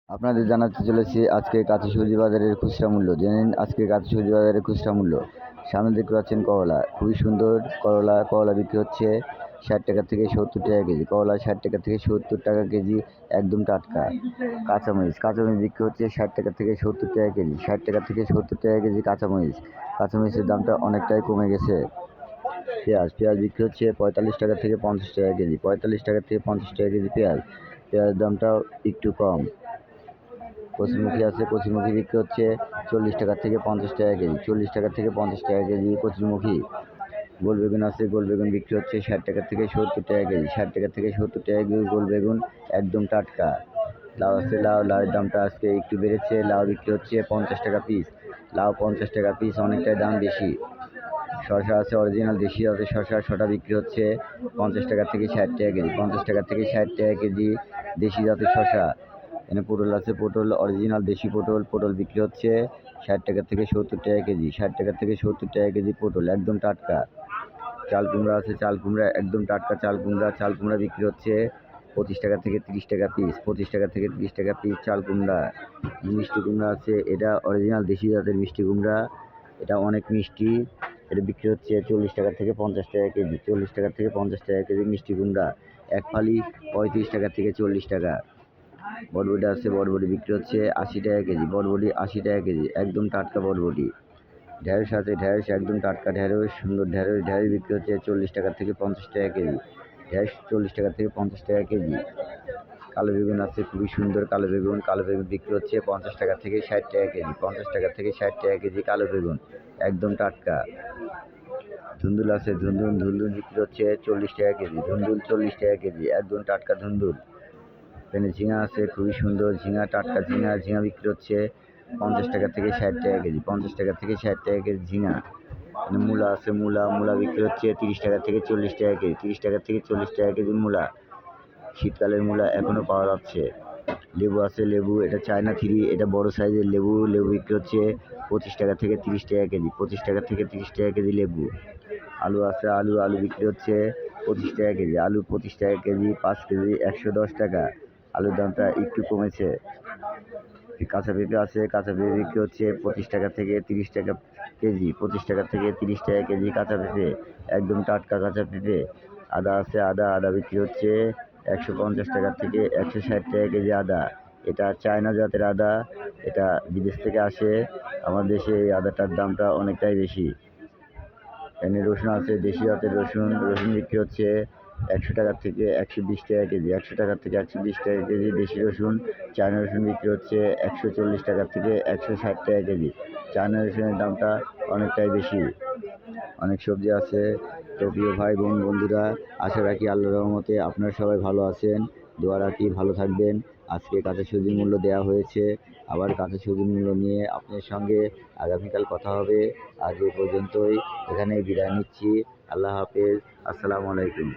আপনাদের জানাতে চলেছি আজকে কাঁচা সবজি বাজারের খুচরা মূল্য। জেনে নিন আজকে কাঁচা সবজি বাজারের খুচরা মূল্য। সামনে দেখতে পাচ্ছেন করলা, খুবই সুন্দর করলা। করলা বিক্রি হচ্ছে 60 টাকা থেকে 70 টাকা কেজি। করলা 60 টাকা থেকে 70 টাকা কেজি, একদম টাটকা। কাঁচামরিচ বিক্রি হচ্ছে 60 টাকা থেকে 70 টাকা কেজি। 60 টাকা থেকে 70 টাকা কেজি কাঁচামরিচের দামটা অনেকটাই কমে গেছে। পেঁয়াজ বিক্রি হচ্ছে 45 টাকা থেকে 50 টাকা কেজি। 45 টাকা থেকে 50 টাকা কেজি পেঁয়াজের দামটাও একটু কম। কচুরমুখী বিক্রি হচ্ছে 40 টাকা থেকে 50 টাকা কেজি। 40 টাকা থেকে 50 টাকা কেজি কচুরমুখী। গোল বেগুন বিক্রি হচ্ছে 60 টাকা থেকে 70 টাকা কেজি। 60 টাকা থেকে 70 টাকা কেজি গোল বেগুন, একদম টাটকা। লাউয়ের দামটা আজকে একটু বেড়েছে। লাউ বিক্রি হচ্ছে 50 টাকা পিস। লাউ 50 টাকা পিস, অনেকটাই দাম বেশি। শসা আছে অরিজিনাল দেশি জাতের শসা বিক্রি হচ্ছে 50 টাকা থেকে 60 টাকা কেজি। 50 টাকা থেকে 60 টাকা কেজি দেশি জাতের শসা। এখানে পটল অরিজিনাল দেশি পটল বিক্রি হচ্ছে 60 টাকা থেকে 70 টাকা কেজি। 60 টাকা থেকে 70 টাকা কেজি পটল, একদম টাটকা। চাল কুমড়া একদম টাটকা। চাল কুমড়া বিক্রি হচ্ছে 25 টাকা থেকে 30 টাকা পিস। 25 টাকা থেকে 30 টাকা পিস চাল কুমড়া। মিষ্টি কুমড়া আছে, এটা অরিজিনাল দেশি জাতের মিষ্টি কুমড়া, এটা অনেক মিষ্টি। এটা বিক্রি হচ্ছে 40 টাকা থেকে 50 টাকা কেজি। 40 টাকা থেকে 50 টাকা কেজি মিষ্টি কুমড়া। এক ফালি 35 টাকা থেকে 40 টাকা। বরবটি বিক্রি হচ্ছে 80 টাকা কেজি। 80 টাকা কেজি, একদম টাটকা বরবটি। ঢেঁড়স একদম টাটকা ঢেঁড়স, সুন্দর ঢেঁড়স বিক্রি হচ্ছে 40 টাকা থেকে 50 টাকা কেজি। ঢেঁড়স 40 টাকা থেকে 50 টাকা কেজি। কালো বেগুন আছে, খুবই সুন্দর কালো বেগুন বিক্রি হচ্ছে 50 টাকা থেকে 60 টাকা কেজি। 50 টাকা থেকে 60 টাকা কেজি কালো বেগুন, একদম টাটকা। ধুন্দুল আছে, ধুন্দুল বিক্রি হচ্ছে 40 টাকা কেজি। ধুন্দুল 40 টাকা কেজি, একদম টাটকা ধুন্দুল। এখানে ঝিঙা আছে, খুবই সুন্দর টাটকা ঝিঙা বিক্রি হচ্ছে 50 টাকা থেকে 60 টাকা কেজি। 50 টাকা থেকে 60 টাকা কেজি ঝিঙা। এখানে মূলা আছে, মূলা বিক্রি হচ্ছে 30 টাকা থেকে 40 টাকা কেজি। 30 টাকা থেকে 40 টাকা কেজি মূলা। শীতকালের মূলা এখনো পাওয়া যাচ্ছে। লেবু আছে, এটা চায়না থ্রি, এটা বড় সাইজের লেবু বিক্রি হচ্ছে 25 টাকা থেকে 30 টাকা কেজি। 25 টাকা থেকে 30 টাকা কেজি লেবু। আলু আছে, আলু বিক্রি হচ্ছে 25 টাকা কেজি। আলু 25 টাকা কেজি, 5 কেজি 110 টাকা। আলুর দামটা একটু কমেছে। কাঁচা পেঁপে আছে, বিক্রি হচ্ছে 25 টাকা থেকে 30 টাকা কেজি। 25 টাকা থেকে 30 টাকা কেজি কাঁচা পেঁপে, একদম টাটকা কাঁচা পেঁপে। আদা আছে, আদা বিক্রি হচ্ছে 150 টাকা থেকে 160 টাকা কেজি আদা। এটা চায়না জাতের আদা, এটা বিদেশ থেকে আসে। আমাদের দেশে এই আদাটার দামটা অনেকটাই বেশি। এখানে রসুন আছে, দেশি জাতের রসুন বিক্রি হচ্ছে 100 টাকা থেকে 120 টাকা কেজি। 100 টাকা থেকে 120 টাকা কেজি দেশি রসুন। চায়না রসুন বিক্রি হচ্ছে 140 টাকা থেকে 160 টাকা কেজি। চায়না রসুনের দামটা অনেকটাই বেশি। অনেক সবজি আছে। তো প্রিয় ভাই বন্ধুরা, আশা রাখি আল্লাহর রহমতে আপনারা সবাই ভালো আছেন। দোয়া রাখি ভালো থাকবেন। আজকে কাঁচা সবজির মূল্য দেওয়া হয়েছে, আবার কাঁচা সবজির মূল্য নিয়ে আপনার সঙ্গে আগামীকাল কথা হবে। আজ এ পর্যন্তই, এখানেই বিদায় নিচ্ছি। আল্লাহ হাফেজ, আসসালামু আলাইকুম।